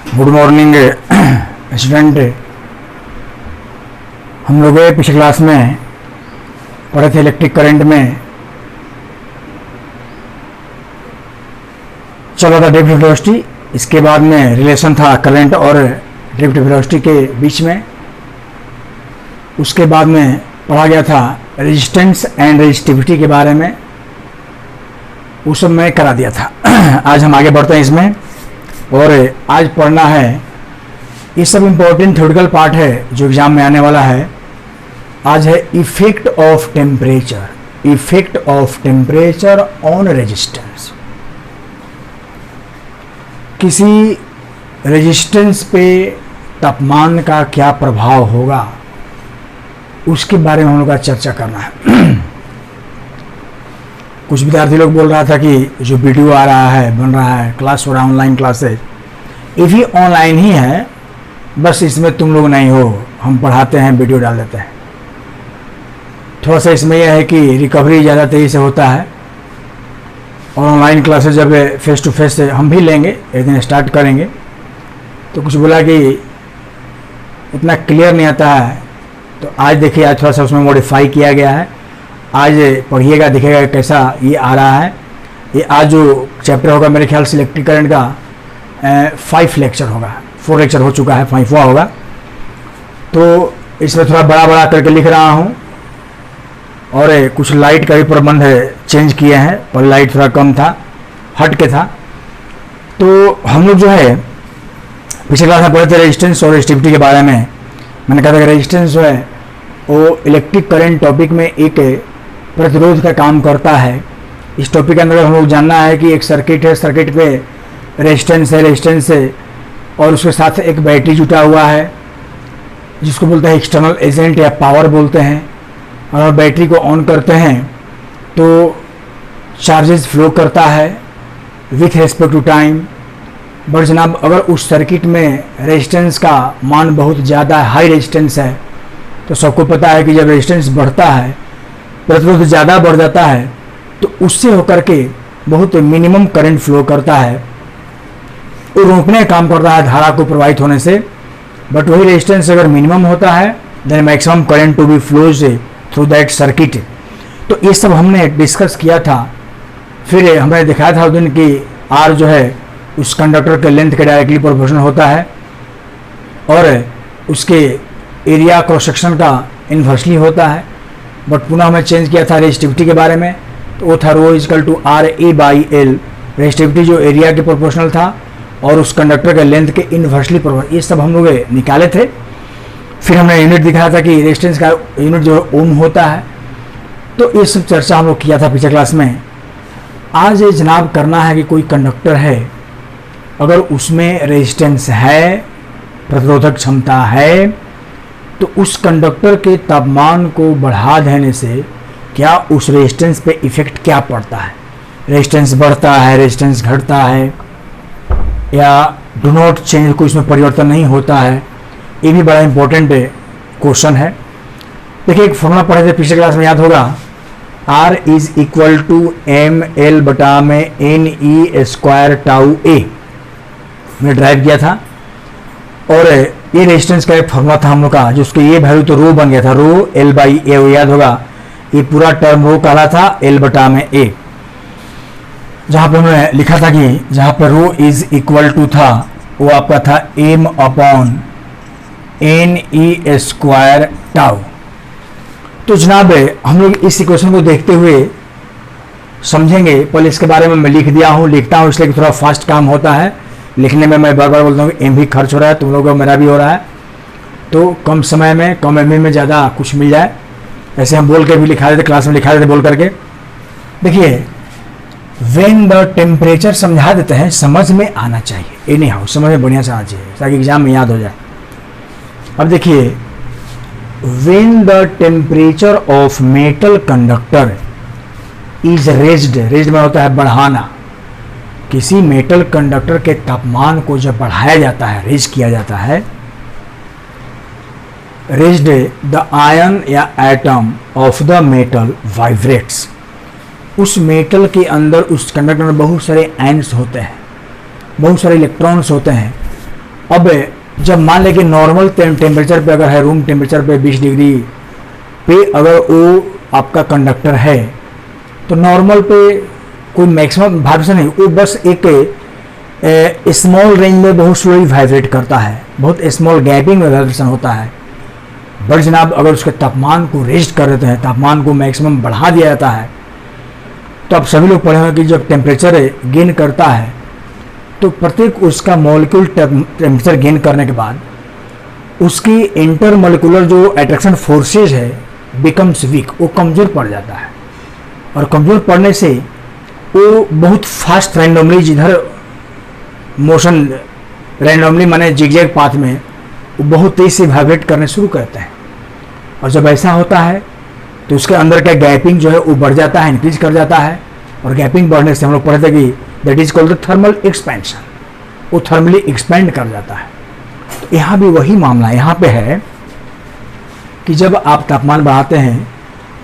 Good morning student. हम लोग पिछले क्लास में पढ़े थे इलेक्ट्रिक करंट में चला था ड्रिफ्ट वेलोसिटी। इसके बाद में रिलेशन था करंट और ड्रिफ्ट वेलोसिटी के बीच में। उसके बाद में पढ़ा गया था रेजिस्टेंस एंड रेजिस्टिविटी के बारे में, वो सब मैं करा दिया था। आज हम आगे बढ़ते हैं इसमें, और आज पढ़ना है, ये सब इम्पोर्टेंट थ्योरेटिकल पार्ट है जो एग्जाम में आने वाला है। आज है effect of temperature, effect of temperature on resistance. किसी रेजिस्टेंस पे तापमान का क्या प्रभाव होगा, उसके बारे में हम लोग का चर्चा करना है। कुछ विद्यार्थी लोग बोल रहा था कि जो वीडियो आ रहा है, बन रहा है, क्लास हो रहा है, ऑनलाइन क्लासेज, ये भी ऑनलाइन ही है, बस इसमें तुम लोग नहीं हो, हम पढ़ाते हैं, वीडियो डाल देते हैं। थोड़ा सा इसमें यह है कि रिकवरी ज़्यादा तेज़ी से होता है, और ऑनलाइन क्लासेज जब फेस टू फेस हम भी लेंगे, एक दिन स्टार्ट करेंगे, तो कुछ बोला कि इतना क्लियर नहीं आता है, तो आज देखिए, आज थोड़ा सा उसमें मॉडिफाई किया गया है। आज पढ़िएगा, दिखेगा कैसा ये आ रहा है। ये आज जो चैप्टर होगा मेरे ख्याल से इलेक्ट्रिक करंट का 5 लेक्चर होगा, 4 लेक्चर हो चुका है, 5वां होगा। तो इसमें थोड़ा बड़ा बड़ा करके लिख रहा हूँ, और कुछ लाइट का भी प्रबंध चेंज किए हैं, पर लाइट थोड़ा कम था, हट के था। तो हम लोग जो है पिछले क्लास में पढ़े थे रेजिस्टेंस और रेजिस्टिविटी के बारे में। मैंने कहा था कि रेजिस्टेंस जो है वो इलेक्ट्रिक करंट टॉपिक में एक प्रतिरोध का काम करता है। इस टॉपिक के अंदर हम लोग जानना है कि एक सर्किट है, सर्किट पे रेजिस्टेंस है, रेजिस्टेंस है, और उसके साथ एक बैटरी जुटा हुआ है जिसको बोलते हैं एक्सटर्नल एजेंट या पावर बोलते हैं। और बैटरी को ऑन करते हैं तो चार्जेस फ्लो करता है with respect to time. But जनाब, अगर उस सर्किट में रेजिस्टेंस का मान बहुत ज़्यादा हाई रेजिस्टेंस है, तो सबको पता है कि जब रेजिस्टेंस बढ़ता है, प्रतिरोध ज़्यादा बढ़ जाता है, तो उससे होकर के बहुत मिनिमम करंट फ्लो करता है, वो रोकने का काम करता है धारा को प्रवाहित होने से। बट वही रेजिस्टेंस अगर मिनिमम होता है, then maximum current to be flows through that circuit. तो ये सब हमने डिस्कस किया था। फिर हमने दिखाया था उस दिन कि आर जो है उस कंडक्टर के लेंथ के डायरेक्टली प्रोपोर्शनल होता है, और उसके एरिया क्रॉस सेक्शन का इन्वर्सली होता है। बट पुनः हमने चेंज किया था रेजिस्टिविटी के बारे में, तो वो था rho equal to R A by L. Resistivity जो एरिया के प्रोपोर्शनल था, और उस कंडक्टर के लेंथ के इन्वर्सली प्रोपोर्शनल, ये सब हम लोग निकाले थे। फिर हमने यूनिट दिखाया था कि रेजिस्टेंस का यूनिट जो ओम होता है। तो ये सब चर्चा हम लोग किया था पिछले क्लास में। आज ये जनाब करना है कि कोई कंडक्टर है, अगर उसमें रेजिस्टेंस है, प्रतिरोधक क्षमता है, तो उस कंडक्टर के तापमान को बढ़ा देने से क्या उस रेजिस्टेंस पे इफेक्ट क्या पड़ता है। रेजिस्टेंस बढ़ता है, रेजिस्टेंस घटता है, या डू नॉट चेंज, कोई इसमें परिवर्तन नहीं होता है। ये भी बड़ा इंपॉर्टेंट क्वेश्चन है। देखिए, एक फॉर्मूला पढ़े थे पिछले क्लास में, याद होगा, R is equal to M L बटा में N E square tau A, मैंने ड्राइव किया था। और ये रेजिस्टेंस का एक फॉर्मूला था हम लोग का, जो उसके ये वैल्यू तो रो बन गया था, रो एल बाई ए, याद होगा। ये पूरा टर्म रो कहला था एल बटा में ए, जहाँ पे हमने लिखा था कि जहाँ पर रो इज इक्वल टू था, वो आपका था M upon N E square tau. तो जनाब, हम लोग इस इक्वेशन को देखते हुए समझेंगे। पहले इसके बारे में मैं लिख दिया हूँ, लिखता हूँ इसलिए थोड़ा फास्ट काम होता है लिखने में। मैं बार बार बोलता हूँ कि एम भी खर्च हो रहा है, तुम लोगों का, मेरा भी हो रहा है, तो कम समय में कम एम में ज़्यादा कुछ मिल जाए। ऐसे हम बोल के भी लिखा देते, क्लास में लिखा देते बोल करके। देखिए, व्हेन द टेम्परेचर समझा देते हैं, समझ में आना चाहिए, एनी हाउ समझ में बढ़िया से आना चाहिए ताकि एग्जाम में याद हो जाए। अब देखिए, when the temperature of metal conductor is raised, raised में होता है बढ़ाना। किसी मेटल कंडक्टर के तापमान को जब बढ़ाया जाता है, रेज किया जाता है, रेज्ड, द आयन या atom of the metal vibrates. उस मेटल के अंदर, उस कंडक्टर में बहुत सारे आयन्स होते हैं, बहुत सारे इलेक्ट्रॉन्स होते हैं, अब जब मान लें कि नॉर्मल टेम्परेचर पे अगर है, रूम टेम्परेचर पे 20 डिग्री पे अगर वो आपका कंडक्टर है, तो नॉर्मल पे कोई मैक्सिमम वाइब्रेशन नहीं, वो बस एक स्मॉल रेंज में बहुत स्लोली वाइब्रेट करता है, बहुत स्मॉल गैपिंग में वाइब्रेशन होता है। बट जनाब अगर उसके तापमान को रेस्ट कर देते हैं, तापमान को मैक्सिमम बढ़ा दिया जाता है, तो आप सभी लोग पढ़े होंगे कि जब टेम्परेचर गेन करता है तो प्रत्येक उसका मॉलिक्यूल टेम्परेचर गेन करने के बाद उसकी इंटर मॉलिक्यूलर जो अट्रैक्शन फोर्सेज है बिकम्स वीक, वो कमज़ोर पड़ जाता है। और कमज़ोर पड़ने से वो बहुत फास्ट रैंडमली जिधर मोशन रैंडमली माने जिगजैग पाथ में वो बहुत तेज़ से वाइब्रेट करने शुरू करते हैं। और जब ऐसा होता है तो उसके अंदर का गैपिंग जो है वो बढ़ जाता है, इंक्रीज कर जाता है। और गैपिंग बढ़ने से हम लोग पढ़े थे कि that is called the thermal expansion, वो थर्मली एक्सपेंड कर जाता है। तो यहाँ भी वही मामला यहाँ पे है कि जब आप तापमान बढ़ाते हैं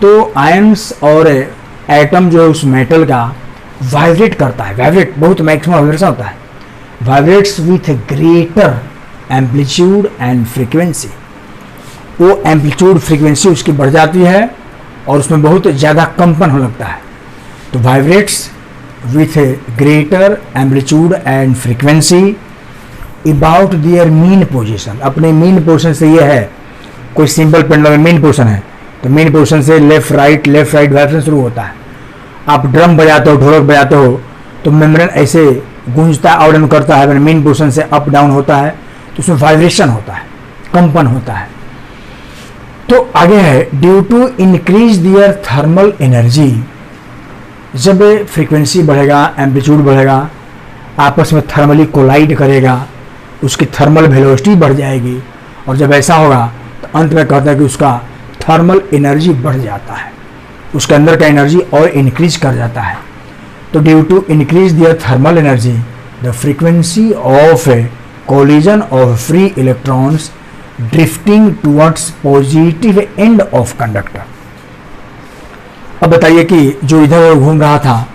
तो आयंस और एटम जो है उस मेटल का वाइब्रेट करता है, वाइब्रेट बहुत मैक्सिमम वाइब्रेशन होता है, vibrates with greater amplitude and frequency. वो एम्पलीट्यूड फ्रीक्वेंसी उसकी बढ़ जाती है और उसमें बहुत ज़्यादा कंपन होने लगता है। तो vibrates with greater amplitude and frequency about their mean position, अपने मीन पोजीशन से ये है, कोई सिंपल पेंडुलम मीन पोजीशन है तो मीन पोजीशन से लेफ्ट राइट वाइब्रेशन शुरू होता है। आप ड्रम बजाते हो, ढोलक बजाते हो तो मेम्ब्रेन ऐसे गूंजता है, अप डाउन करता है, मीन पोजीशन से अप डाउन होता है तो उसमें वाइब्रेशन होता है, कंपन होता है। तो आगे है due to increase their thermal energy, जब फ्रीक्वेंसी बढ़ेगा, एम्पलीट्यूड बढ़ेगा, आपस में थर्मली कोलाइड करेगा, उसकी थर्मल वेलोसिटी बढ़ जाएगी। और जब ऐसा होगा तो अंत में कहता है कि उसका थर्मल एनर्जी बढ़ जाता है, उसके अंदर का एनर्जी और इंक्रीज कर जाता है। तो due to increase their thermal energy the frequency of collision of free electrons drifting towards positive end of conductor। अब बताइए कि जो इधर उधर घूम रहा था,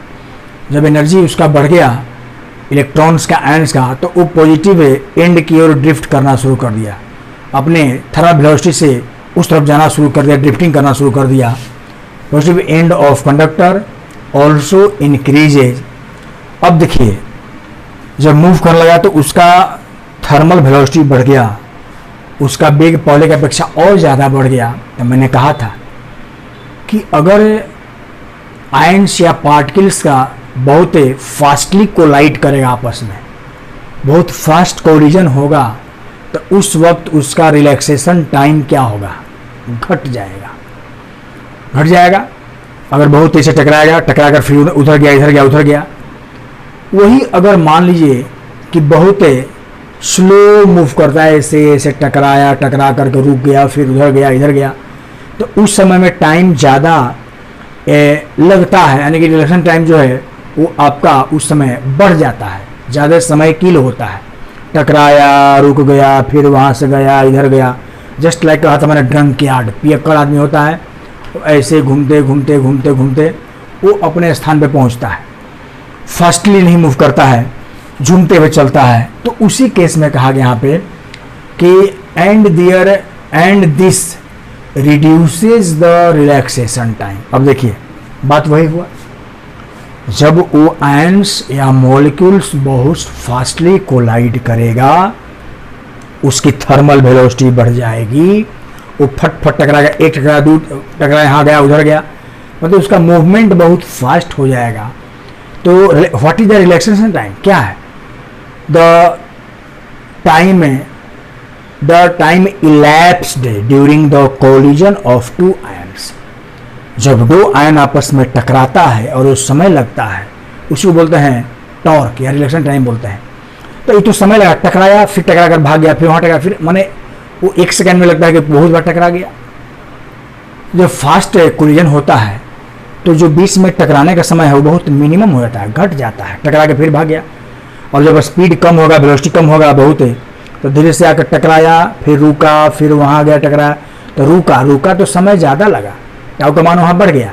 जब एनर्जी उसका बढ़ गया इलेक्ट्रॉन्स का, आयंस का, तो वो पॉजिटिव एंड की ओर ड्रिफ्ट करना शुरू कर दिया, अपने थर्मल वेलोसिटी से उस तरफ जाना शुरू कर दिया, ड्रिफ्टिंग करना शुरू कर दिया। Positive end of conductor also increases. अब देखिए जब मूव करने लगा तो उसका थर्मल वेलोसिटी बढ़ गया, उसका वेग पहले की अपेक्षा और ज़्यादा बढ़ गया। तो मैंने कहा था कि अगर आयंस या पार्टिकल्स का बहुत फास्टली कोलाइड करेगा आपस में, बहुत फास्ट कोलिजन होगा, तो उस वक्त उसका रिलैक्सेशन टाइम क्या होगा, घट जाएगा। अगर बहुत तेज से टकराकर फिर उधर गया, इधर गया, उधर गया। वही अगर मान लीजिए कि बहुत स्लो मूव करता है, ऐसे टकरा करके रुक गया, फिर उधर गया, इधर गया, तो उस समय में टाइम ज़्यादा लगता है, यानी कि रिलेशन टाइम जो है वो आपका उस समय बढ़ जाता है, ज़्यादा समय किल होता है। टकराया, रुक गया, फिर वहाँ से गया, इधर गया। जस्ट लाइक कहा था मैंने ड्रंक यार्ड, पियक्कड़ आदमी होता है, तो ऐसे घूमते वो अपने स्थान पे पहुँचता है, फास्टली नहीं मूव करता है, झूमते हुए चलता है। तो उसी केस में कहा गया यहाँ पे कि and this reduces the relaxation time. अब देखिए बात वही हुआ, जब वो आयंस या मॉलिक्यूल्स बहुत फास्टली कोलाइड करेगा, उसकी थर्मल वेलोसिटी बढ़ जाएगी, वो फट टकराएगा, एक टकरा दूर टकरा, यहाँ गया, उधर गया, मतलब उसका मूवमेंट बहुत फास्ट हो जाएगा। तो what is the relaxation time, क्या है? The time elapsed during the collision of two ions. जब दो आयन आपस में टकराता है और वो समय लगता है, उसको बोलते हैं टॉर्क या रिलैक्सेशन टाइम बोलते हैं। तो ये तो समय लगा, टकराया, फिर टकरा कर भाग गया, फिर वहाँ टकरा, फिर माने वो एक सेकंड में लगता है कि बहुत बार टकरा गया। जब फास्ट कोलिजन होता है तो जो बीच में टकराने का समय है वो बहुत मिनिमम हो जाता है, घट जाता है, टकरा के फिर भाग गया। और जब स्पीड कम होगा, वेलोसिटी कम होगा बहुत है, तो धीरे से आकर टकराया, फिर रुका, फिर वहाँ गया, टकराया, तो रुका तो समय ज़्यादा लगा, टाउ का मान वहाँ बढ़ गया।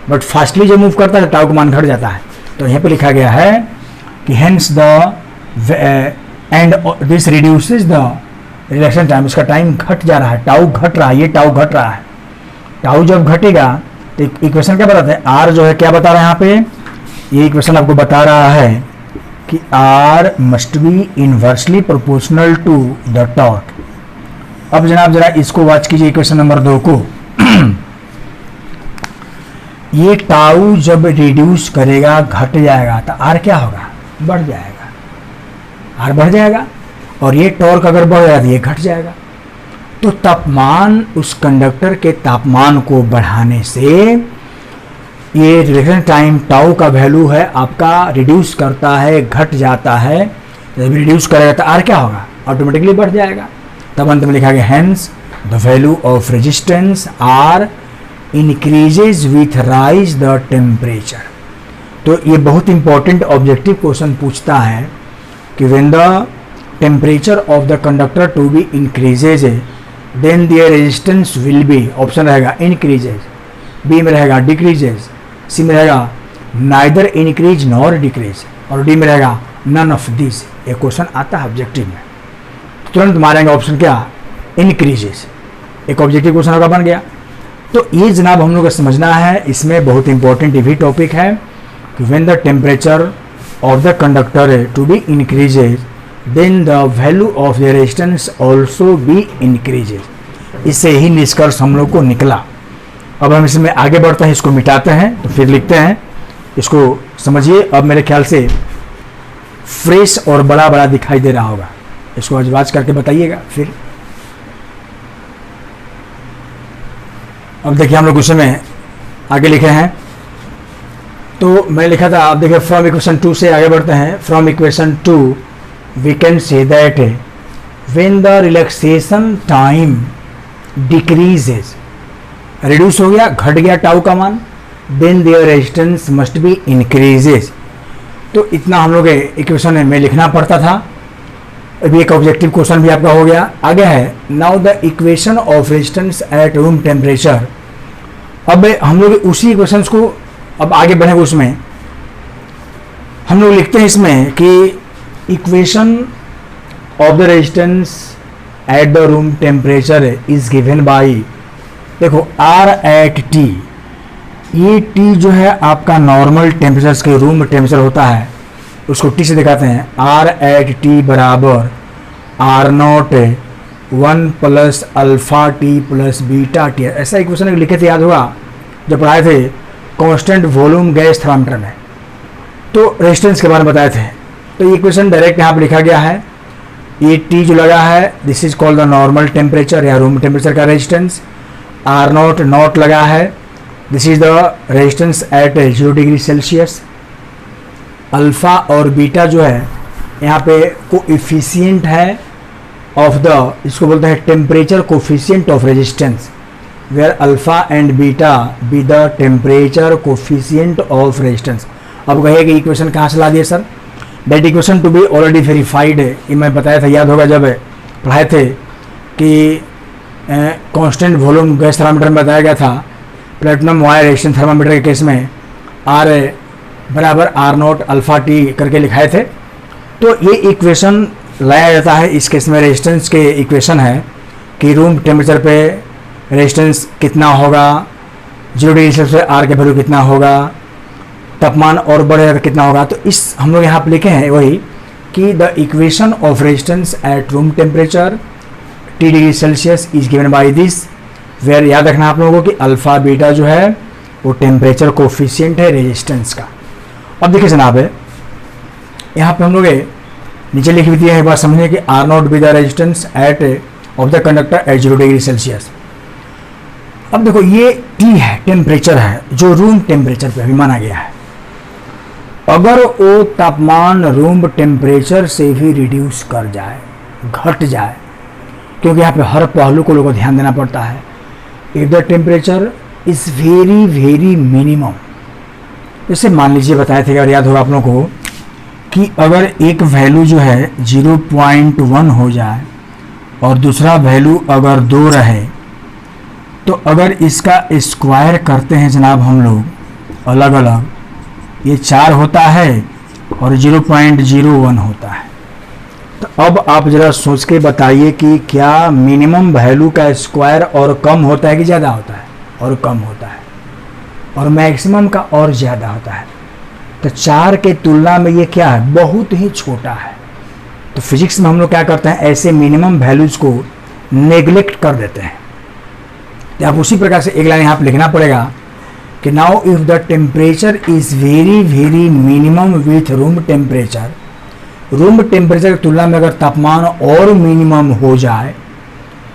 बट फास्टली जब मूव करता है तो टाउ का मान घट जाता है। तो यहाँ पे लिखा गया है कि hence the and this reduces the relaxation time, इसका टाइम घट जा रहा है, टाउ घट रहा है, ये टाउ घट रहा है। टाउ जब घटेगा तो इक्वेशन क्या बताते हैं, आर जो है क्या बता रहा है यहाँ पे, ये इक्वेशन आपको बता रहा है कि R must be inversely proportional to the torque. अब जनाब जरा इसको वॉच कीजिए इक्वेशन नंबर 2 को। ये टाउ जब रिड्यूस करेगा घट जाएगा तो आर क्या होगा, बढ़ जाएगा, आर बढ़ जाएगा, और ये टॉर्क अगर बढ़ जाएगा तो ये घट जाएगा। तो तापमान, उस कंडक्टर के तापमान को बढ़ाने से ये रिलेक्शन टाइम टाउ का वैल्यू है आपका रिड्यूस करता है, घट जाता है। जब रिड्यूस करेगा तो आर क्या होगा, ऑटोमेटिकली बढ़ जाएगा। तब अंत में लिखा गया hence the value of resistance R increases with rise the temperature. तो ये बहुत इंपॉर्टेंट ऑब्जेक्टिव क्वेश्चन पूछता है कि when the temperature of the conductor to be increases then their resistance will be, option रहेगा इंक्रीजेज, बी में रहेगा decreases, C में रहेगा नाइदर इंक्रीज नॉर डिक्रीज, और डी में रहेगा नन ऑफ दिस। ये क्वेश्चन आता है ऑब्जेक्टिव में, तुरंत मारेंगे ऑप्शन क्या, इंक्रीजेस। एक ऑब्जेक्टिव क्वेश्चन का बन गया। तो ये जनाब हम लोग को समझना है, इसमें बहुत इंपॉर्टेंट ये भी टॉपिक है कि when the temperature of the conductor to be increases then the value of the resistance also be increases. इससे ही निष्कर्ष हम लोग को निकला। अब हम इसमें आगे बढ़ते हैं, इसको मिटाते हैं तो फिर लिखते हैं, इसको समझिए। अब मेरे ख्याल से फ्रेश और बड़ा बड़ा दिखाई दे रहा होगा, इसको अजवाज करके बताइएगा फिर। अब देखिए हम लोग उस में आगे लिखे हैं, तो मैंने लिखा था, आप देखिए फ्रॉम इक्वेशन 2 से आगे बढ़ते हैं। From equation 2 we can say that when the relaxation time decreases, reduce हो गया, घट गया टाउ का मान, then their resistance must be increases. तो इतना हम लोग इक्वेशन में लिखना पड़ता था। अभी एक ऑब्जेक्टिव क्वेश्चन भी आपका हो गया। आगे है now the equation of resistance at room temperature. अब हम लोग उसी इक्वेशंस को अब आगे बढ़ेंगे, उसमें हम लोग लिखते हैं इसमें कि equation of the resistance at the room temperature is given by, देखो आर एट टी, ये टी जो है आपका नॉर्मल टेम्परेचर के रूम टेम्परेचर होता है, उसको टी से दिखाते हैं। आर एट टी बराबर R naught 1 plus alpha T plus beta T. ऐसा इक्वेशन लिखे थे, याद होगा जब पढ़ाए थे कांस्टेंट वॉल्यूम गैस थर्मामीटर में, तो रेजिस्टेंस के बारे में बताए थे। तो ये इक्वेशन डायरेक्ट यहाँ पर लिखा गया है। ये टी जो लगा है this is called the normal temperature या रूम टेम्परेचर का रेजिस्टेंस। आर नॉट नॉट लगा है, this is the resistance eight 0 degree Celsius. Alpha और बीटा जो है यहाँ पे कोएफिशिएंट है ऑफ द, इसको बोलते हैं temperature coefficient of resistance, where alpha and beta be the temperature coefficient of resistance. अब कहिए कि इक्वेशन कहाँ से ला दिए sir, that equation to be already verified है। ये मैं बताया था, याद होगा जब पढ़ाए थे कि कांस्टेंट वॉल्यूम गैस थर्मामीटर में बताया गया था, प्लेटिनम वायर रेजिस्टेंस थर्मामीटर के केस में आर बराबर आर नॉट अल्फ़ा टी करके लिखाए थे। तो ये इक्वेशन लाया जाता है, इस केस में रेजिस्टेंस के इक्वेशन है कि रूम टेम्परेचर पे रेजिस्टेंस कितना होगा, 0 डिग्री सेल्सियस आर के वैल्यू कितना होगा, तापमान और बढ़ेगा तो कितना होगा। तो इस हम लोग यहाँ पे लिखे हैं वही कि the equation of resistance at room temperature T degree Celsius is given by this, where याद रखना आप लोगों को कि अल्फ़ा बीटा जो है वो टेम्परेचर कोफिशिएंट है रेजिस्टेंस का। अब देखिए जनाब यहाँ पे हम लोग नीचे लिख भी दिए हैं, एक बार समझिए कि R naught be the resistance at of the conductor at 0 degree Celsius. अब देखो ये T है, टेम्परेचर है जो रूम टेम्परेचर पे अभी माना गया है। अगर वो तापमान रूम टेम्परेचर से भी रिड्यूस कर जाए, घट जाए, क्योंकि यहाँ पे हर पहलू को लोगों को ध्यान देना पड़ता है। If the temperature is very very minimum, जैसे मान लीजिए बताए थे, अगर याद होगा आप लोगों को कि अगर एक वैल्यू जो है 0.1 हो जाए और दूसरा वैल्यू अगर 2 रहे, तो अगर इसका स्क्वायर करते हैं जनाब हम लोग अलग अलग, ये 4 होता है और 0.01 होता है। तो अब आप ज़रा सोच के बताइए कि क्या मिनिमम वैल्यू का स्क्वायर और कम होता है कि ज़्यादा होता है? और कम होता है, और मैक्सिमम का और ज़्यादा होता है। तो 4 के तुलना में ये क्या है? बहुत ही छोटा है। तो फिजिक्स में हम लोग क्या करते हैं, ऐसे मिनिमम वैल्यूज़ को नेग्लेक्ट कर देते हैं। तो आप उसी प्रकार से एक लाइन यहाँ पर लिखना पड़ेगा कि now if the temperature is very very minimum with room temperature, room temperature की तुलना में अगर तापमान और मिनिमम हो जाए,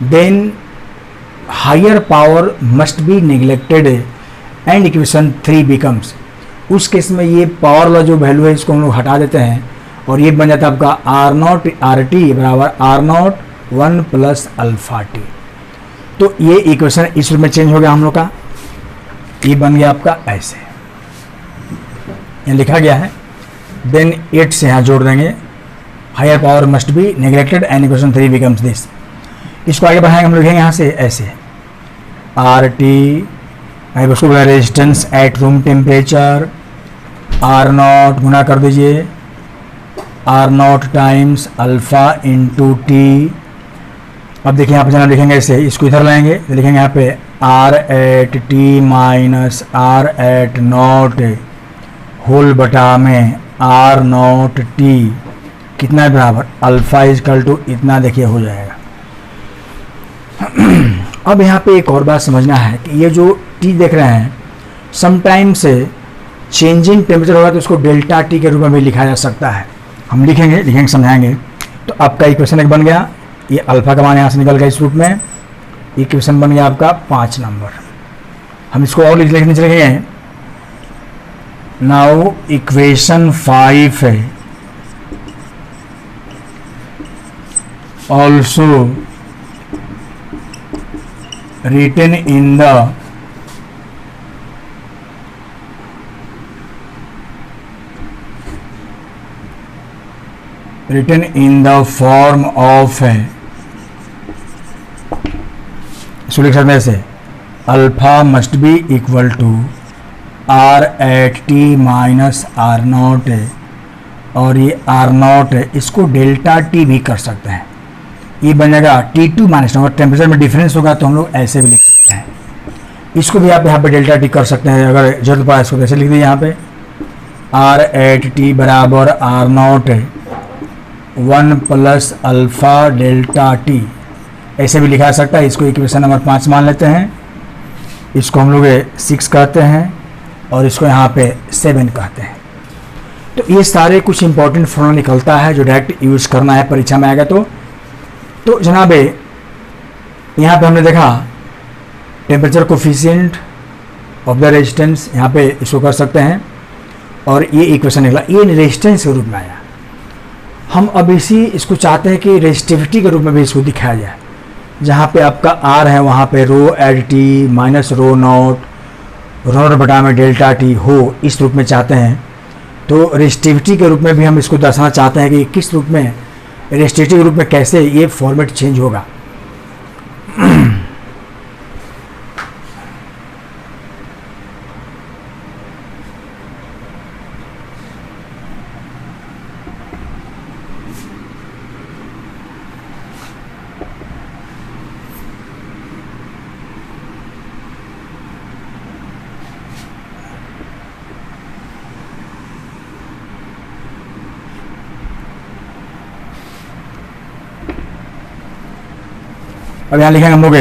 then higher power must be neglected and equation 3 becomes. उस केस में ये पावर वाला जो वैल्यू है इसको हम लोग हटा देते हैं और ये बन जाता है आपका आर नॉट आर टी बराबर R naught 1 plus alpha T. तो ये इक्वेशन इस रूप में चेंज हो गया हम लोग का, ये बन गया आपका ऐसे, ये लिखा गया है। देन 8 से यहाँ जोड़ देंगे, higher power must be neglected and equation 3 becomes this. इसको आगे बढ़ाएंगे, हम लिखेंगे यहाँ से ऐसे आर टी, उसको बोला resistance at room temperature, R not गुना कर दीजिए R not times alpha into T. अब देखिए यहाँ पे जनाब लिखेंगे ऐसे, इसको इधर लाएंगे तो लिखेंगे यहाँ पे R at T minus R at naught whole बटा में आर नॉट टी कितना है बराबर अल्फ़ा इजकल टू इतना, देखिए हो जाएगा। अब यहाँ पे एक और बात समझना है कि ये जो टी देख रहे हैं, समटाइम्स चेंजिंग टेम्परेचर होगा तो उसको डेल्टा टी के रूप में भी लिखा जा सकता है। हम लिखेंगे समझाएंगे। तो आपका इक्वेशन एक बन गया, ये अल्फ़ा का मान यहाँ से निकल गया इस रूप में, इक्वेशन बन गया आपका 5 नंबर। हम इसको और लिखने चलेंगे। नाउ इक्वेशन 5 है also written in the form of इसको लिख सकते हैं ऐसे, alpha must be equal to R at T minus R naught है, और ये आर नॉट है, इसको डेल्टा टी भी कर सकते हैं। ये बन जाएगा T2 माइनस, अगर टेम्परेचर में डिफरेंस होगा तो हम लोग ऐसे भी लिख सकते हैं। इसको भी आप यहाँ पे डेल्टा टी कर सकते हैं अगर जरूरत पड़ा, इसको कैसे लिख दीजिए यहाँ पे आर एट टी बराबर R naught 1 plus alpha delta T, ऐसे भी लिखा जा सकता है। इसको इक्वेशन नंबर 5 मान लेते हैं, इसको हम लोग 6 कहते हैं और इसको यहाँ पे 7 कहते हैं। तो ये सारे कुछ इंपॉर्टेंट फॉर्मूला निकलता है जो डायरेक्ट यूज़ करना है परीक्षा में आएगा। तो जनाब यहाँ पे हमने देखा temperature coefficient of the resistance, यहाँ पे इसको कर सकते हैं, और ये इक्वेशन निकला, ये रेजिस्टेंस के रूप में आया। हम अब इसको चाहते हैं कि रेजिस्टिविटी के रूप में भी इसको दिखाया जाए, जहाँ पे आपका आर है वहाँ पे rho at T minus rho not बटा में डेल्टा टी हो, इस रूप में चाहते हैं। तो रेजिस्टिविटी के रूप में भी हम इसको दर्शाना चाहते हैं कि किस रूप में, रेजिस्टिविटी के रूप में कैसे ये फॉर्मेट चेंज होगा। अब यहाँ लिखेंगे हम लोग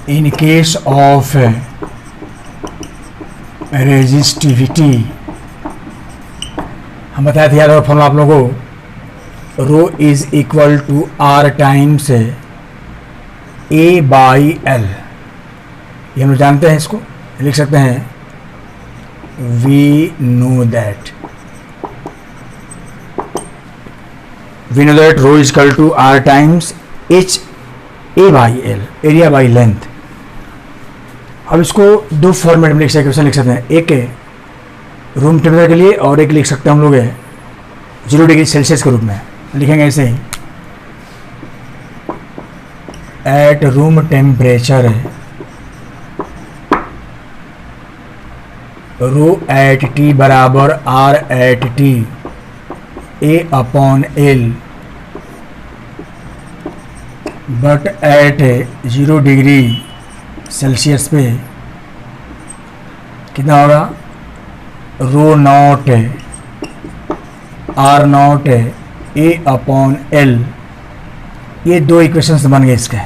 इन केस ऑफ रेजिस्टिविटी, हम बताए थे याद और फॉर्मूला आप लोगों को, rho is equal to R times A by L, ये हम लोग जानते हैं। इसको लिख सकते हैं we know that rho is equal to R times H A by L, area by length. अब इसको दो फॉर्मेट में लिख सकते हैं, एक रूम टेम्परेचर के लिए और एक लिख सकते हैं हम लोग 0 डिग्री सेल्सियस के रूप में। लिखेंगे ऐसे ही, at room temperature rho at T बराबर R at T A upon L, but at 0 degree Celsius पे कितना होगा, rho not R not A upon L. ये दो इक्वेशंस बन गए इसके।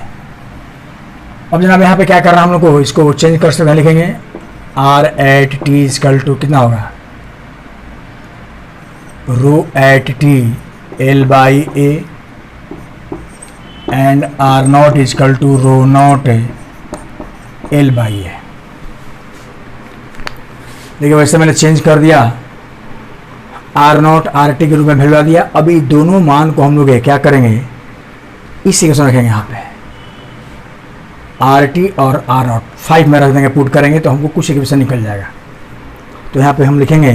अब जनाब यहाँ पे क्या करना हम लोग को, इसको चेंज कर सकते हैं, लिखेंगे R at T equal to कितना होगा, rho at T L by A and R not equal to rho not L by A. देखिए वैसे मैंने चेंज कर दिया, आर नॉट आर टी के रूप में भिजवा दिया। अभी दोनों मान को हम लोग क्या करेंगे, इस इक्वेशन रखेंगे यहाँ पे, आर टी और आर नॉट 5 में रख देंगे, पुट करेंगे तो हमको कुछ इक्वेशन निकल जाएगा। तो यहाँ पे हम लिखेंगे,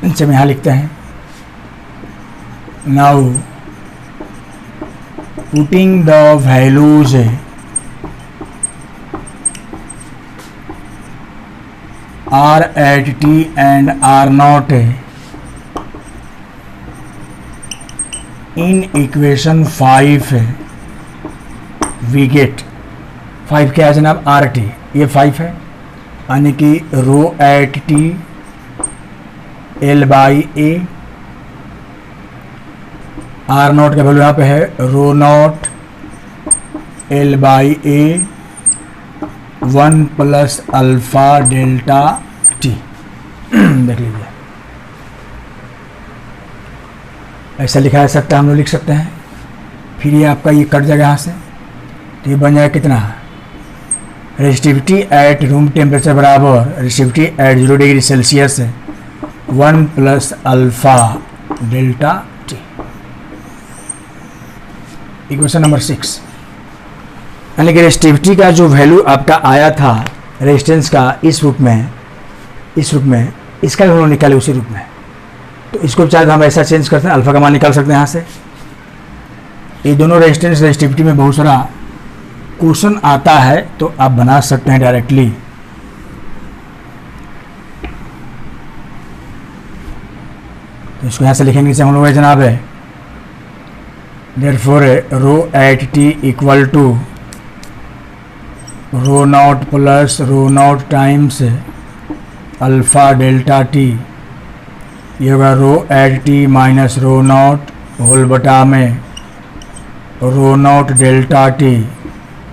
इनसे हम यहाँ लिखते हैं, now putting the values R at T and R naught in equation 5 we get 5 क्या है जनाब, आर टी, ये 5 है, यानी कि rho at T L by A, R not का वैल्यू यहाँ पे है rho not L by A 1 plus alpha delta T. देख लीजिए ऐसा लिखा जा सकता है, हम लोग लिख सकते हैं। फिर ये आपका ये कट जाएगा यहाँ से, तो ये बन जाएगा कितना, रेजिस्टिविटी एट रूम टेम्परेचर बराबर resistivity eight 0 degree Celsius 1 plus alpha delta T. Equation number 6, यानी कि रेजिस्टिविटी का जो वैल्यू आपका आया था रेजिस्टेंस का इस रूप में, इसका भी हम लोग निकाले उसी रूप में। तो इसको चाहे हम ऐसा चेंज करते हैं, अल्फा का मान निकाल सकते हैं यहाँ से। ये दोनों रेजिस्टेंस रेजिस्टिविटी में बहुत सारा क्वेश्चन आता है, तो आप बना सकते हैं डायरेक्टली। तो इसको यहाँ से लिखेंगे, जैसे हम लोग जनाब है therefore rho at T equal to rho not plus rho not times alpha delta T, ये होगा rho at T minus rho not whole बटा में rho not delta T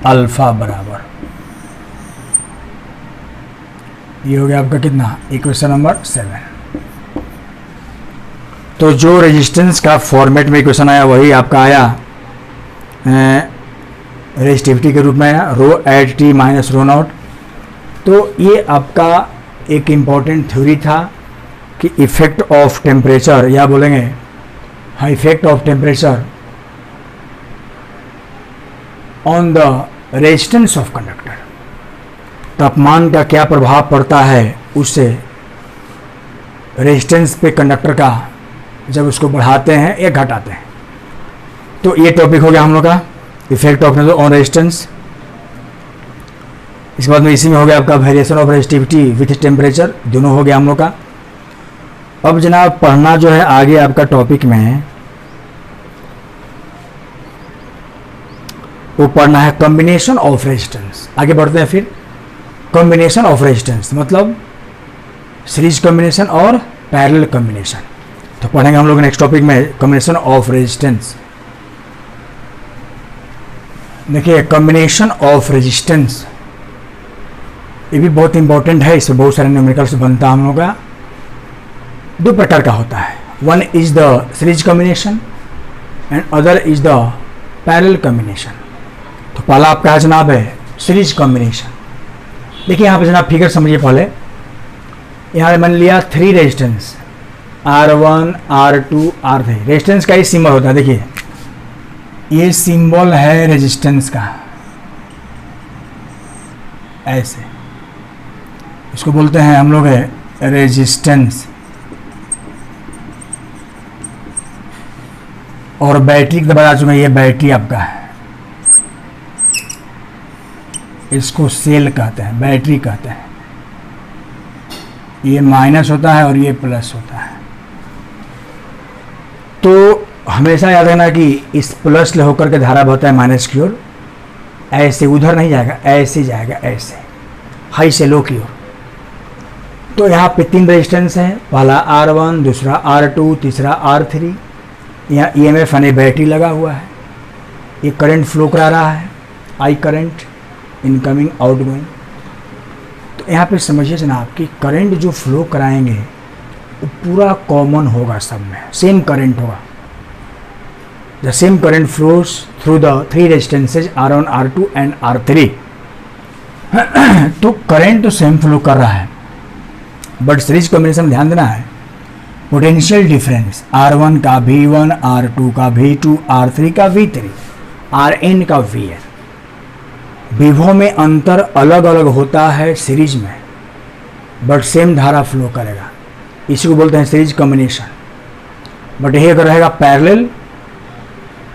alpha बराबर, ये हो गया आपका कितना, इक्वेशन नंबर 7। तो जो रेजिस्टेंस का फॉर्मेट में इक्वेशन आया वही आपका आया रेजिस्टिविटी के रूप में आया, rho at T minus rho not. तो ये आपका एक इम्पॉर्टेंट थ्योरी था कि इफेक्ट ऑफ टेम्परेचर, या बोलेंगे हाँ, effect of temperature on the resistance of conductor, तापमान का क्या प्रभाव पड़ता है उससे रेजिस्टेंस पे कंडक्टर का, जब उसको बढ़ाते हैं या घटाते हैं। तो ये टॉपिक हो गया हम लोग का इफेक्ट ऑफ ऑन रेजिस्टेंस। इसके बाद में इसी में हो गया आपका variation of resistivity with temperature, दोनों हो गया हम लोग का। अब जनाब पढ़ना जो है आगे आपका टॉपिक में वो पढ़ना है कॉम्बिनेशन ऑफ रेजिस्टेंस। आगे बढ़ते हैं फिर, कॉम्बिनेशन ऑफ रेजिस्टेंस मतलब सीरीज कॉम्बिनेशन और पैरेलल कॉम्बिनेशन। तो पढ़ेंगे हम लोग नेक्स्ट टॉपिक में कॉम्बिनेशन ऑफ रेजिस्टेंस। देखिए कॉम्बिनेशन ऑफ रेजिस्टेंस ये भी बहुत इंपॉर्टेंट है, इससे बहुत सारे न्यूमेरिकल्स बनता है हम लोग का। 2 प्रकार का होता है, one is the series combination and other is the parallel combination. तो पहला आपका जनाब है सीरीज कॉम्बिनेशन। देखिए यहाँ पे जनाब फिगर समझिए पहले, यहाँ पे मैंने लिया 3 resistance R1 R2 R3। Resistance का ही सिंबल होता है, देखिए ये सिंबल है रेजिस्टेंस का, ऐसे इसको बोलते हैं हम लोग है रेजिस्टेंस। और बैटरी की बता चुके हैं, ये बैटरी आपका है, इसको सेल कहते हैं, बैटरी कहते हैं। ये माइनस होता है और ये प्लस होता है। तो हमेशा याद रखना कि इस प्लस से होकर के धारा बहता है माइनस की ओर, ऐसे उधर नहीं जाएगा, ऐसे जाएगा, ऐसे हाई से लो की ओर। तो यहाँ पे 3 रेजिस्टेंस हैं, पहला R1, दूसरा R2, तीसरा R3। यहाँ EMF यानी बैटरी लगा हुआ है, ये करंट फ्लो करा रहा है, आई करंट इनकमिंग आउटगोइंग। तो यहाँ पे समझिए जनाब कि करंट जो फ्लो कराएंगे वो पूरा कॉमन होगा, सब में सेम करंट होगा। The same current flows through the 3 resistances R1, R2 and R3। तो करंट तो सेम फ्लो कर रहा है, बट सीरीज कॉम्बिनेशन ध्यान देना है, पोटेंशियल डिफरेंस R1 का V1, R2 का V2, R3 का V3, Rn का Vn, विभव में अंतर अलग अलग होता है सीरीज में, बट सेम धारा फ्लो करेगा। इसी को बोलते हैं सीरीज कॉम्बिनेशन। बट ये अगर रहेगा पैरेलल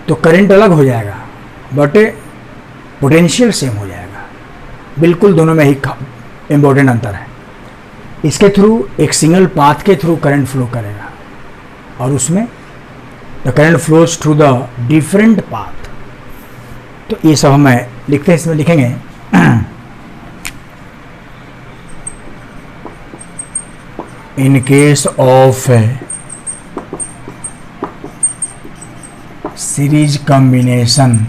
तो करंट अलग हो जाएगा, बट पोटेंशियल सेम हो जाएगा। बिल्कुल दोनों में ही इम्पोर्टेंट अंतर है। इसके थ्रू एक सिंगल पाथ के थ्रू करंट फ्लो करेगा और उसमें the current flows through the different path. तो ये सब हमें लिखते हैं, इसमें लिखेंगे in case of series combination,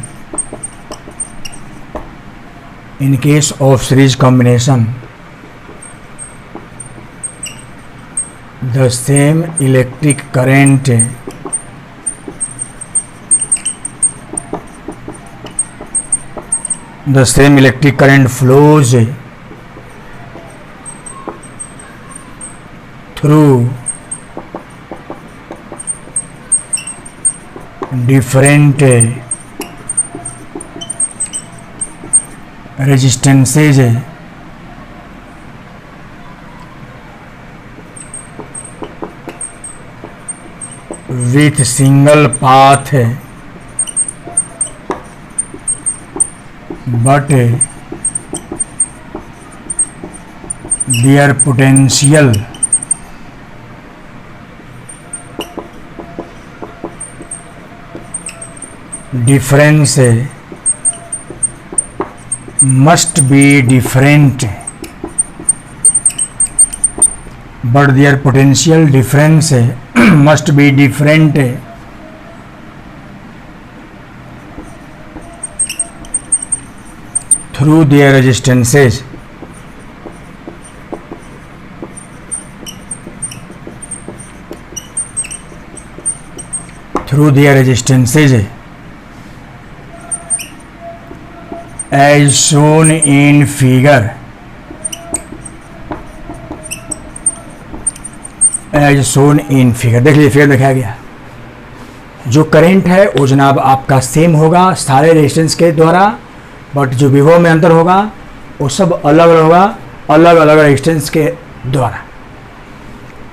in case of series combination the same electric current flows through different resistances with single path but their potential difference must be different, but their potential difference must be different through their resistances. Through their resistances as shown in figure, as shown in figure। देख लीजिए figure दिखाया गया। जो current है वो जनाब आपका same होगा सारे रेजिस्टेंस के द्वारा, बट जो विभव में अंतर होगा वो सब अलग अलग होगा, अलग अलग रेजिस्टेंस के द्वारा।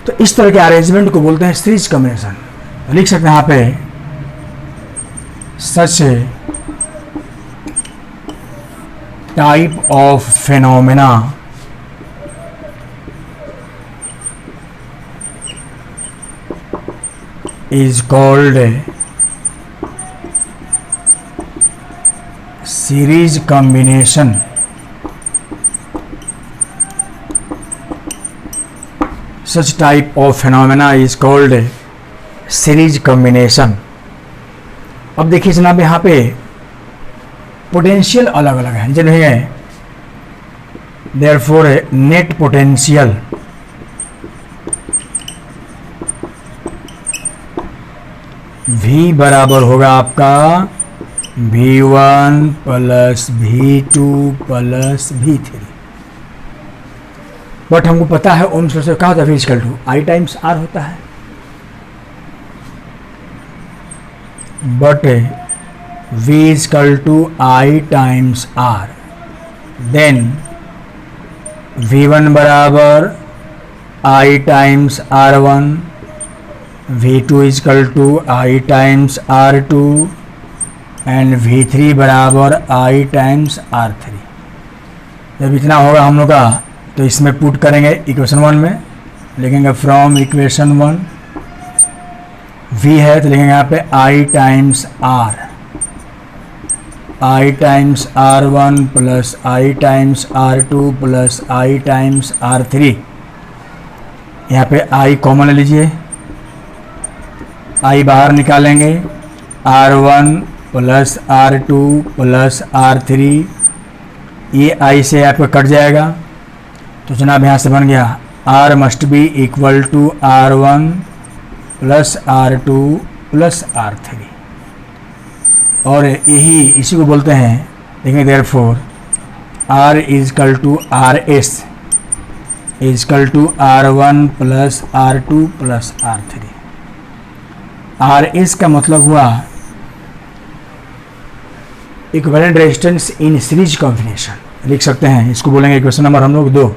तो इस तरह के अरेंजमेंट को बोलते हैं सीरीज कॉम्बिनेशन। लिख सकते हैं यहाँ पे सच type of phenomena is called series combination। Such type of phenomena is called series combination। अब देखिए जनाब यहाँ पे पोटेंशियल अलग अलग है, जिन्हें देयरफॉर नेट पोटेंशियल V बराबर होगा आपका V1 plus V2 plus V3। But हमको पता है ओम्स लॉ से क्या होता है, V equal to I times R होता है। But V is equal to I times R, then V1 बराबर I times R1, V2 is equal to I times R2 and V3 बराबर I times R3। जब इतना होगा हम लोग का तो इसमें पुट करेंगे इक्वेशन 1 में, लिखेंगे फ्रॉम इक्वेशन 1, v है तो लिखेंगे यहाँ पे i times r, i times r1 plus i times r2 plus i times r3। यहाँ पे i कॉमन ले लीजिए, i बाहर निकालेंगे, r1 plus r2 plus r3, ये i से आपका कट जाएगा तो जनाब यहाँ से बन गया r must be equal to r1 plus r2 plus r3, और यही इसी को बोलते हैं, देखेंगे therefore r is equal to rs is equal to r1 plus r2 plus r3। rs का मतलब हुआ equivalent resistance in series combination, लिख सकते हैं, इसको बोलेंगे क्वेश्चन नंबर हम लोग 2,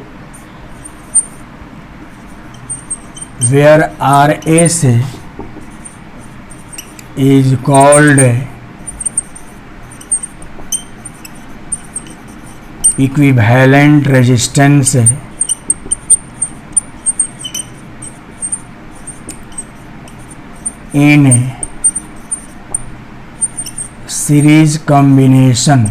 where RS is called equivalent resistance in series combination।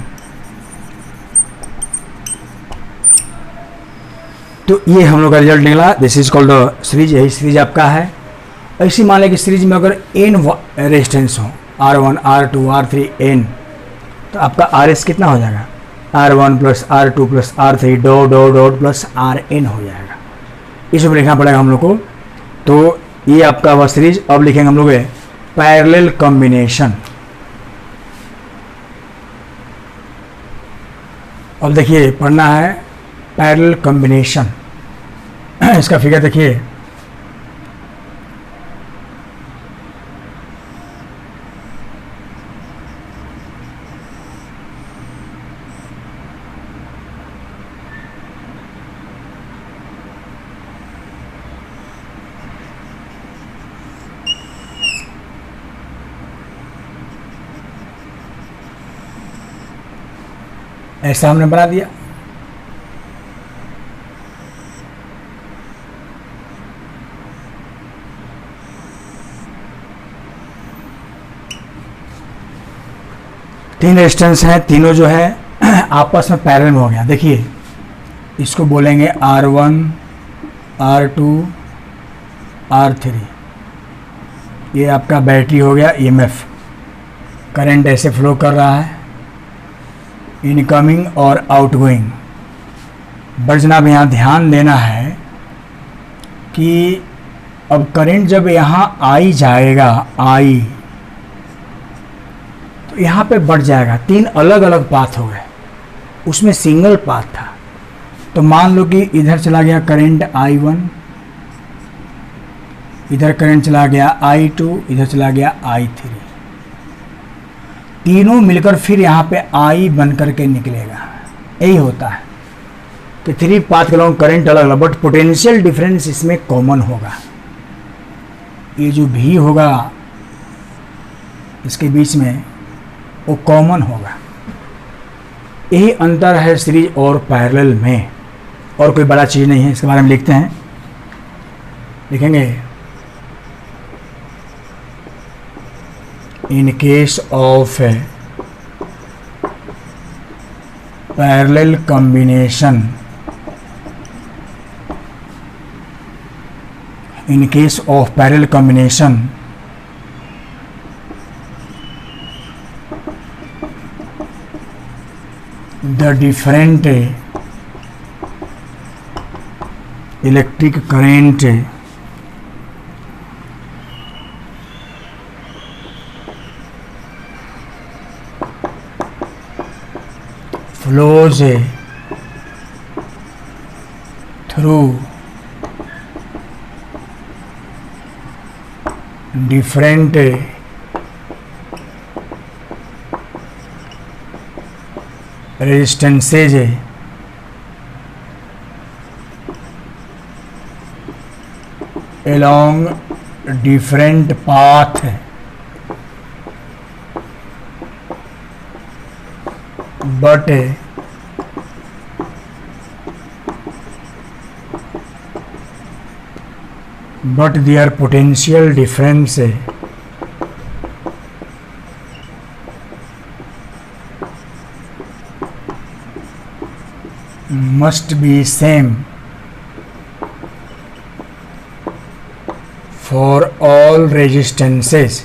तो ये हम लोग का रिजल्ट निकला, दिस इज कॉल्ड सीरीज, यही सीरीज आपका है। ऐसी मान लें कि सीरीज में अगर n रेजिस्टेंस हो, R1 R2 R3 n, तो आपका RS कितना हो जाएगा, R1 plus R2 plus R3 dot dot dot plus RN हो जाएगा। इसमें लिखना पड़ेगा हम लोग को। तो ये आपका वह सीरीज, अब लिखेंगे हम लोग पैरेलल कॉम्बिनेशन। अब देखिए पढ़ना है पैरेलल कॉम्बिनेशन। इसका फिगर देखिए, ऐसा हमने बना दिया। तीन रेजिस्टेंस हैं, तीनों जो है आपस में पैरेलल में हो गया। देखिए इसको बोलेंगे R1 R2 R3, ये आपका बैटरी हो गया, EMF करंट ऐसे फ्लो कर रहा है, इनकमिंग और आउटगोइंग। बट जनाब यहाँ ध्यान देना है कि अब करंट जब यहाँ आई जाएगा, आई तो यहाँ पे बढ़ जाएगा। तीन अलग अलग पाथ हो गए, उसमें सिंगल पाथ था। तो मान लो कि इधर चला गया करंट I1, इधर करंट चला गया I2, इधर चला गया I3, तीनों मिलकर फिर यहाँ पे I बन करके निकलेगा। यही होता है कि थ्री पाथ के लॉन्ग करंट अलग अलग, बट पोटेंशियल डिफरेंस इसमें कॉमन होगा। ये जो भी होगा इसके बीच में वो कॉमन होगा। यही अंतर है सीरीज और पैरेलल में, और कोई बड़ा चीज़ नहीं है। इसके बारे में लिखते हैं, लिखेंगे in case of parallel combination, in case of parallel combination, the different electric current flows through different resistances along different path, but but their potential difference must be same for all resistances.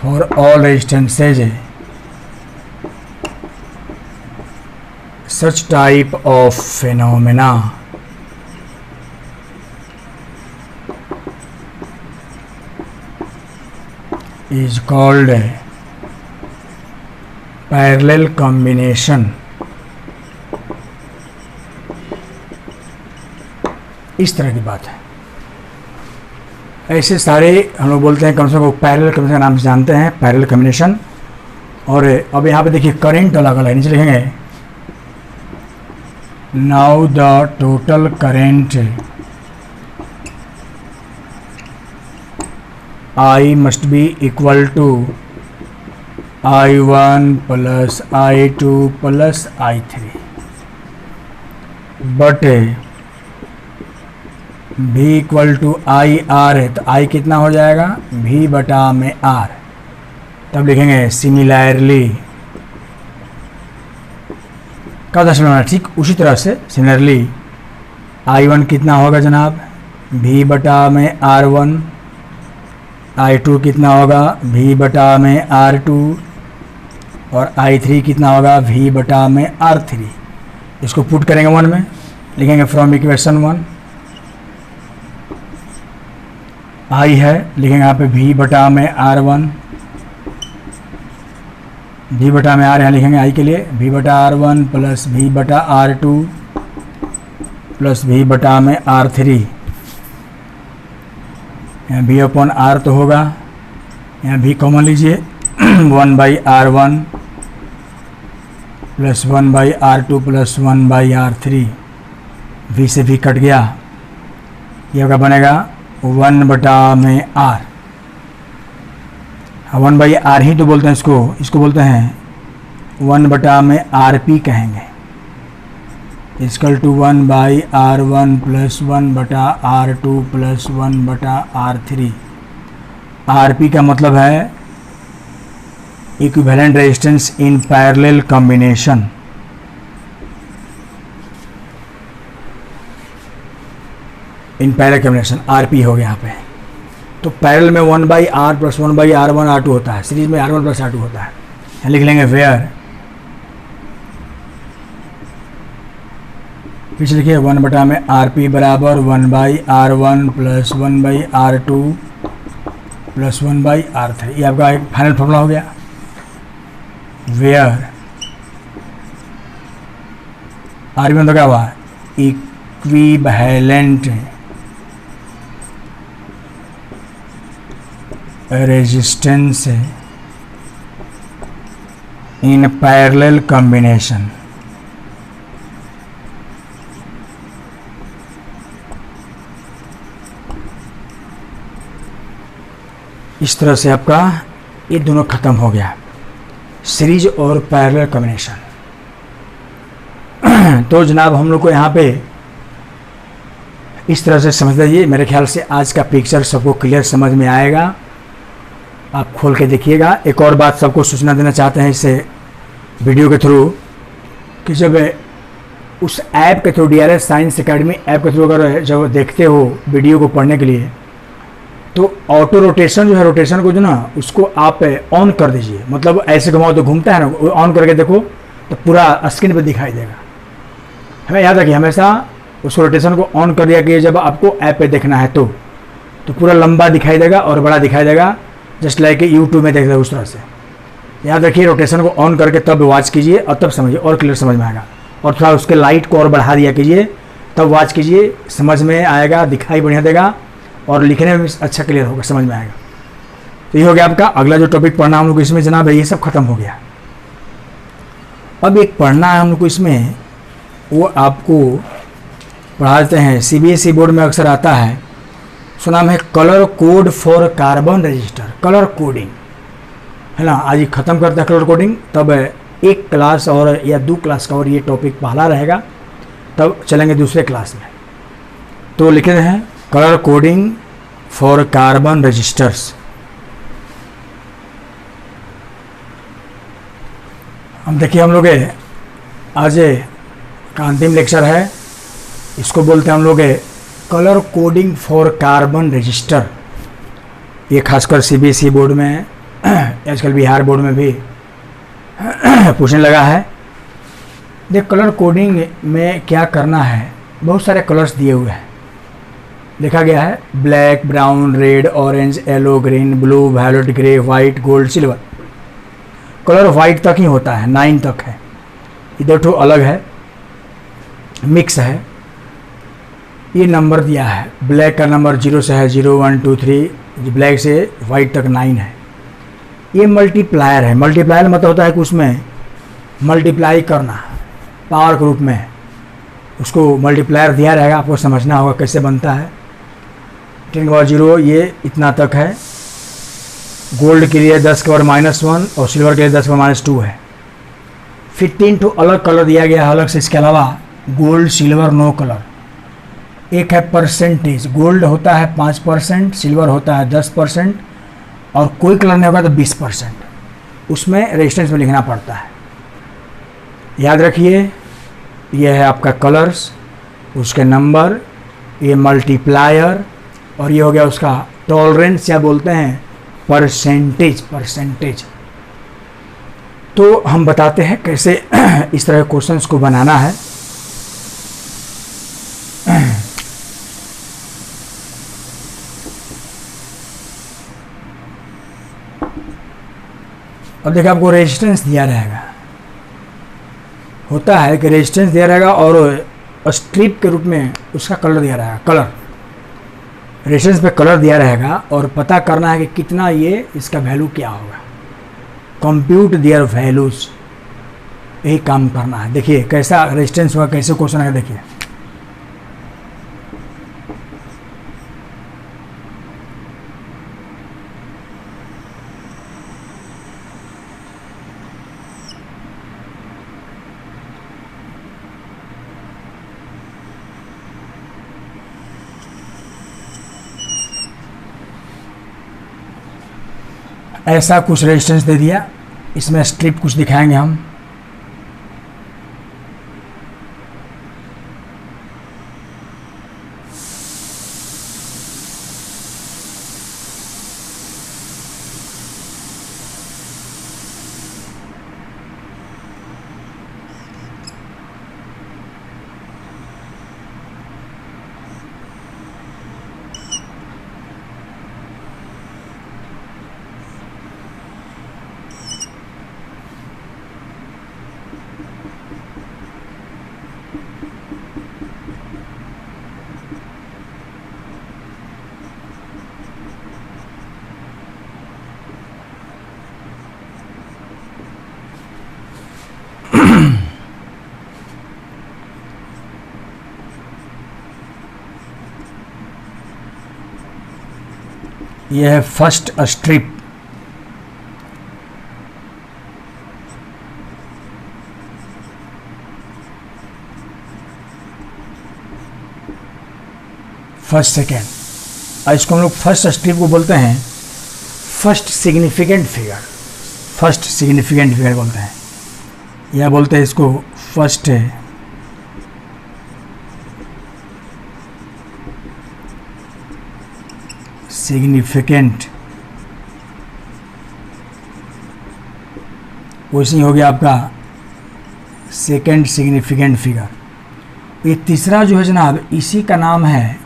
For all resistances, such type of phenomena is called parallel combination. इस तरह की बात है। ऐसे सारे हम लोग बोलते हैं कम से कम पैरेलल कम्बिनेशन के नाम से जानते हैं, पैरेलल कम्बिनेशन। और अब यहाँ पे देखिए करंट अलग अलग नीचे लिखेंगे, now the total current I must be equal to I1 plus I2 plus I3, but V equal to I R है तो I कितना हो जाएगा, V बटा में R। तब लिखेंगे सिमिलरली, का दशमलव ठीक उसी तरह से सिमिलरली I1 कितना होगा जनाब, V बटा में R1, I2 कितना होगा, V बटा में R2, और I3 कितना होगा, V बटा में R3। इसको पुट करेंगे 1 में, लिखेंगे फ्रॉम इक्वेशन 1 I है, लिखेंगे यहाँ पे V बटा में R1, V बटा में R यहाँ लिखेंगे I के लिए, V बटा R1 प्लस V बटा R2 प्लस V बटा में R3। यहाँ V अपॉन R तो होगा, यहाँ V कॉमन लीजिए 1 by R1 plus 1 by R2 plus 1 by R3, V से V कट गया, यह क्या बनेगा 1 बटा में R। 1 बाई R ही तो बोलते हैं इसको बोलते हैं 1 बटा में RP कहेंगे, equal to 1 by R1 plus 1 बटा R2 प्लस 1 बटा R3। RP का मतलब है equivalent resistance in parallel combination. In parallel combination RP हो गया यहाँ पे। तो पैरेलल में 1 by R plus 1 by R1 R2 होता है, सीरीज में R1 प्लस R2 होता है। यहाँ लिख लेंगे वेयर, पीछे लिखिए 1 बटा में RP बराबर 1 by R1 plus 1 by R2 plus 1 by R3। ये आपका एक फाइनल फॉर्मूला हो गया। वेयर RP में तो क्या हुआ, equivalent resistance in parallel combination. इस तरह से आपका ये दोनों खत्म हो गया, सीरीज और पैरेलल कॉम्बिनेशन। तो जनाब हम लोग को यहाँ पे इस तरह से समझ लीजिए। मेरे ख्याल से आज का पिक्चर सबको क्लियर समझ में आएगा, आप खोल के देखिएगा। एक और बात सबको सूचना देना चाहते हैं इससे वीडियो के थ्रू कि जब उस ऐप के through DRS science academy app के थ्रू अगर जब देखते हो वीडियो को पढ़ने के लिए, तो ऑटो रोटेशन जो है, रोटेशन को जो ना उसको आप ऑन कर दीजिए। मतलब ऐसे घुमाओ तो घूमता है ना, ऑन करके देखो तो पूरा स्क्रीन पर दिखाई देगा। हमें याद रखिए हमेशा उस रोटेशन को ऑन कर दिया कि जब आपको ऐप पे देखना है तो पूरा लंबा दिखाई देगा और बड़ा दिखाई देगा, जस्ट लाइक यूट्यूब में देखते हैं उस तरह से। याद रखिए रोटेशन को ऑन करके तब वॉच कीजिए और तब समझिए और क्लियर समझ में आएगा। और थोड़ा उसके लाइट को और बढ़ा दिया कीजिए तब वॉच कीजिए, समझ में आएगा, दिखाई बढ़िया देगा और लिखने में भी अच्छा क्लियर होगा, समझ में आएगा। तो ये हो गया आपका। अगला जो टॉपिक पढ़ना हम लोग इसमें जनाब है, ये सब खत्म हो गया। अब एक पढ़ना है हम लोग को इसमें, वो आपको पढ़ा देते हैं, CBSE बोर्ड में अक्सर आता है, उसका नाम है colour code for carbon register. Colour coding है ना, आज ही ख़त्म करता है कलर कोडिंग। तब एक क्लास और या 2 क्लास का और ये टॉपिक पहला रहेगा। तब चलेंगे दूसरे क्लास में। तो लिखे हैं colour coding for carbon resistors. हम देखिए हम लोग आज का अंतिम लेक्चर है, इसको बोलते हैं हम लोग colour coding for carbon register. ये खासकर सीबीएसई बोर्ड में, आजकल बिहार बोर्ड में भी पूछने लगा है। देख कलर कोडिंग में क्या करना है, बहुत सारे कलर्स दिए हुए हैं, लिखा गया है black, brown, red, orange, yellow, green, blue, violet, grey, white, gold, silver. Colour white तक ही होता है, 9 तक है। इधर तो अलग है, मिक्स है। ये नंबर दिया है, ब्लैक का नंबर 0 से है, 0 1 2 3, ब्लैक से वाइट तक 9 है। ये मल्टीप्लायर है। मल्टीप्लायर मतलब होता है कि उसमें मल्टीप्लाई करना पावर के रूप में, उसको मल्टीप्लायर दिया रहेगा, आपको समझना होगा कैसे बनता है। 10⁻0 ये इतना तक है। गोल्ड के लिए 10⁻⁻1 और सिल्वर के लिए 10⁻2 है। फिर 3 तो अलग कलर दिया गया है अलग से। इसके अलावा गोल्ड, सिल्वर, नो कलर। एक है परसेंटेज, गोल्ड होता है 5%, सिल्वर होता है 10% और कोई कलर नहीं होगा तो 20%। उसमें रेजिस्टेंस में लिखना पड़ता है। याद रखिए, यह है आपका कलर्स, उसके नंबर, ये मल्टीप्लायर और ये हो गया उसका टॉलरेंस या बोलते हैं परसेंटेज। तो हम बताते हैं कैसे इस तरह के क्वेश्चंस को बनाना है। अब देखिए आपको रेजिस्टेंस दिया रहेगा, होता है कि रेजिस्टेंस दिया रहेगा और स्ट्रिप के रूप में उसका कलर दिया रहेगा। कलर रेजिस्टेंस पे कलर दिया रहेगा और पता करना है कि कितना ये इसका वैल्यू क्या होगा। कंप्यूट देयर वैल्यूज, यही काम करना है। देखिए कैसा रेजिस्टेंस होगा, कैसे क्वेश्चन है। देखिए ऐसा कुछ रेजिस्टेंस दे दिया, इसमें स्ट्रिप कुछ दिखाएंगे हम। यह है फर्स्ट स्ट्रिप। फर्स्ट सेकेंड, इसको हम लोग फर्स्ट स्ट्रिप को बोलते हैं first significant figure. First significant figure बोलते हैं, या बोलते हैं इसको फर्स्ट सिग्निफिकेंट। क्वेश्चन हो गया आपका सेकेंड सिग्निफिकेंट फिगर। ये तीसरा जो है जनाब, इसी का नाम है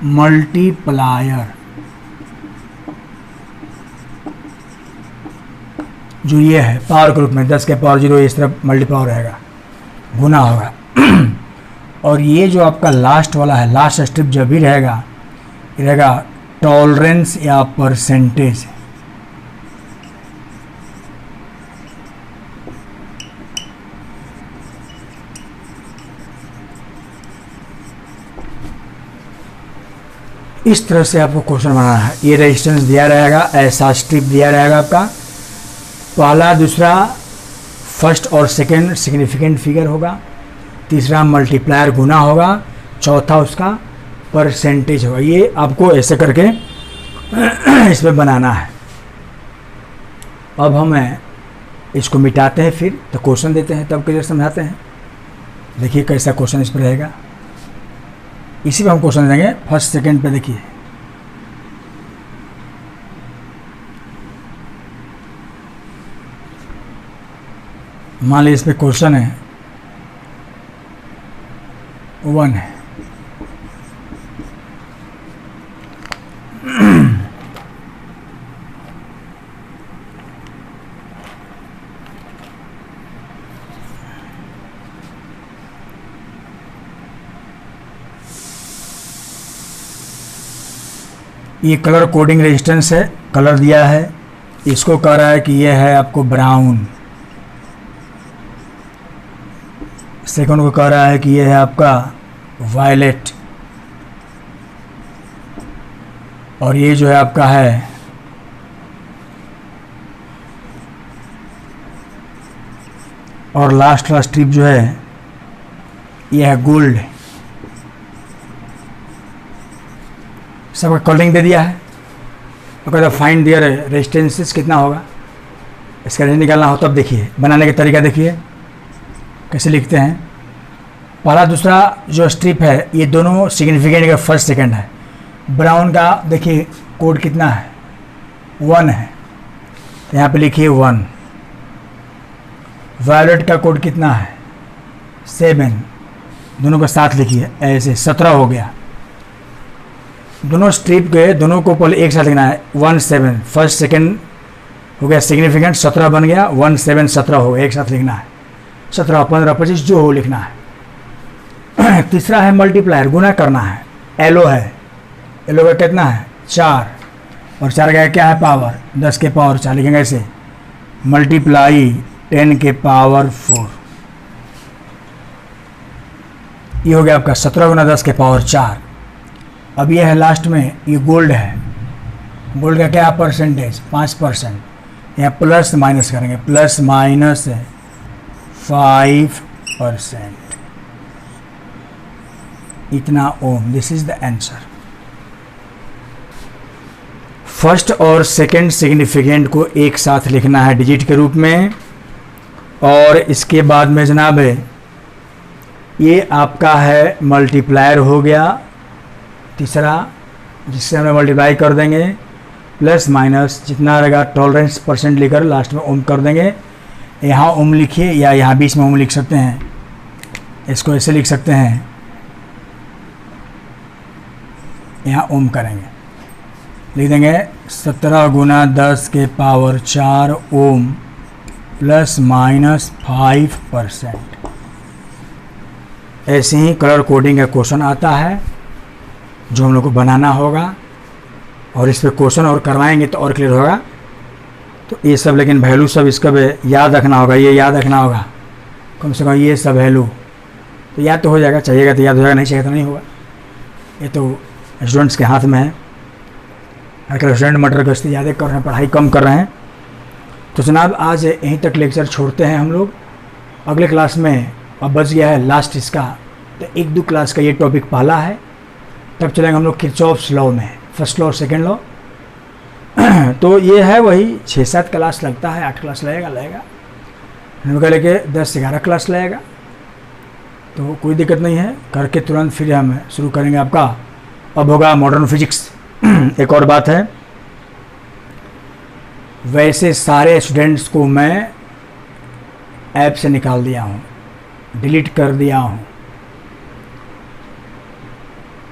मल्टीप्लायर। जो ये है पावर के रूप में 10 के पावर 0 इस तरह मल्टीप्लाई रहेगा, गुना होगा। और ये जो आपका लास्ट वाला है, लास्ट स्टेप जब भी रहेगा, ये रहेगा टॉलरेंस या परसेंटेज। इस तरह से आपको क्वेश्चन बनाना है। ये रेजिस्टेंस दिया रहेगा, ऐसा स्ट्रिप दिया रहेगा आपका, पहला दूसरा फर्स्ट और सेकेंड सिग्निफिकेंट फिगर होगा, तीसरा मल्टीप्लायर गुना होगा, चौथा उसका परसेंटेज होगा। ये आपको ऐसे करके इसमें बनाना है। अब हमें इसको मिटाते हैं, फिर तो क्वेश्चन देते हैं, तब क्लियर समझाते हैं। देखिए कैसा क्वेश्चन इस पर रहेगा, इसी पे हम क्वेश्चन देंगे। फर्स्ट सेकंड पे देखिए, मान लीजिए इस पे क्वेश्चन है 1 है, ये कलर कोडिंग रेजिस्टेंस है, कलर दिया है, इसको कह रहा है कि ये है आपको ब्राउन। सेकंड को कह रहा है कि ये है आपका वायलेट, और ये जो है आपका है और लास्ट वाला स्ट्रिप जो है ये है गोल्ड। सबका कलरिंग दे दिया है। तो कहता फाइंड देयर रेजिस्टेंसेस कितना होगा, इसका रेंज निकालना हो तब देखिए बनाने का तरीका देखिए कैसे लिखते हैं। पहला दूसरा जो स्ट्रिप है ये दोनों सिग्निफिकेंट का फर्स्ट सेकंड है। ब्राउन का देखिए कोड कितना है 1 है, यहाँ पे लिखिए 1। वायलेट का कोड कितना है 7, दोनों को साथ लिखिए ऐसे 17 हो गया। दोनों स्ट्रिप के दोनों को पहले एक साथ लिखना है 1 7, फर्स्ट सेकंड हो गया सिग्निफिकेंट 17 बन गया, 1 7 17 हो गया, एक साथ लिखना है 17 15 25 जो हो लिखना है। तीसरा है मल्टीप्लायर, गुना करना है। एलो है, एलो का कितना है 4, और 4 का क्या है पावर 10 के पावर 4 लिखेंगे ऐसे, मल्टीप्लाई 10 के पावर 4। ये हो गया आपका 17 गुना 10 के पावर 4। अब ये है लास्ट में, ये गोल्ड है, गोल्ड का क्या परसेंटेज 5%, यहाँ प्लस माइनस करेंगे, प्लस माइनस 5%, इतना ohm. This is the answer. First और सेकंड सिग्निफिकेंट को एक साथ लिखना है डिजिट के रूप में, और इसके बाद में जनाब है ये आपका है मल्टीप्लायर हो गया तीसरा, जिससे हमें मल्टीप्लाई कर देंगे, प्लस माइनस जितना रहेगा टॉलरेंस परसेंट लेकर लास्ट में ओम कर देंगे। यहाँ ओम लिखिए या यहाँ बीच में ओम लिख सकते हैं, इसको ऐसे लिख सकते हैं, यहाँ ओम करेंगे, लिख देंगे 17 गुना 10 के पावर 4 ओम प्लस माइनस 5%। ऐसे ही कलर कोडिंग का क्वेश्चन आता है जो हम लोग को बनाना होगा, और इस पर क्वेश्चन और करवाएंगे तो और क्लियर होगा। तो ये सब लेकिन वैल्यू सब इसका याद रखना होगा, ये याद रखना होगा कम से कम ये सब वैल्यू, तो याद तो हो जाएगा, चाहिएगा तो याद हो जाएगा, नहीं चाहिए तो नहीं होगा। ये तो स्टूडेंट्स के हाथ में है, आजकल स्टूडेंट मटर गश्ती ज़्यादा कर रहे हैं, पढ़ाई कम कर रहे हैं। तो जनाब आज यहीं तक लेक्चर छोड़ते हैं हम लोग। अगले क्लास में अब बच गया है लास्ट इसका, तो 1-2 क्लास का ये टॉपिक पहला है, तब चलेंगे हम लोग किरचॉफ्स लॉ में, फर्स्ट लॉ और सेकेंड लॉ। तो ये है वही 6-7 क्लास लगता है, 8 क्लास लगेगा हमको लेके 10-11 क्लास लगेगा, तो कोई दिक्कत नहीं है, करके तुरंत फिर हम शुरू करेंगे आपका। अब होगा मॉडर्न फिजिक्स। एक और बात है, वैसे सारे स्टूडेंट्स को मैं ऐप से निकाल दिया हूँ, डिलीट कर दिया हूँ।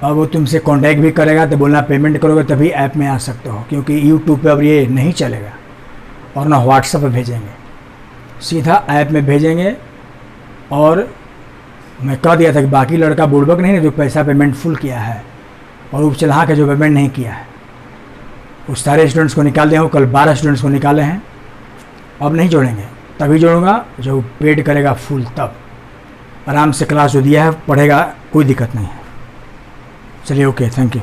अब वो तुमसे कांटेक्ट भी करेगा तो बोलना पेमेंट करोगे तभी ऐप में आ सकते हो, क्योंकि यूट्यूब पे अब ये नहीं चलेगा, और ना व्हाट्सएप पे भेजेंगे, सीधा ऐप में भेजेंगे। और मैं कह दिया था कि बाकी लड़का बुड़बक नहीं है जो पैसा पेमेंट फुल किया है और उपचला के जो पेमेंट नहीं किया है, उस सारे स्टूडेंट्स को निकाल दिया हूँ। कल 12 स्टूडेंट्स को निकाले हैं, अब नहीं जोड़ेंगे, तभी जोड़ूंगा जो पेड करेगा फुल, तब आराम से क्लास जो दिया है पढ़ेगा, कोई दिक्कत नहीं है। चलिए ओके, थैंक यू।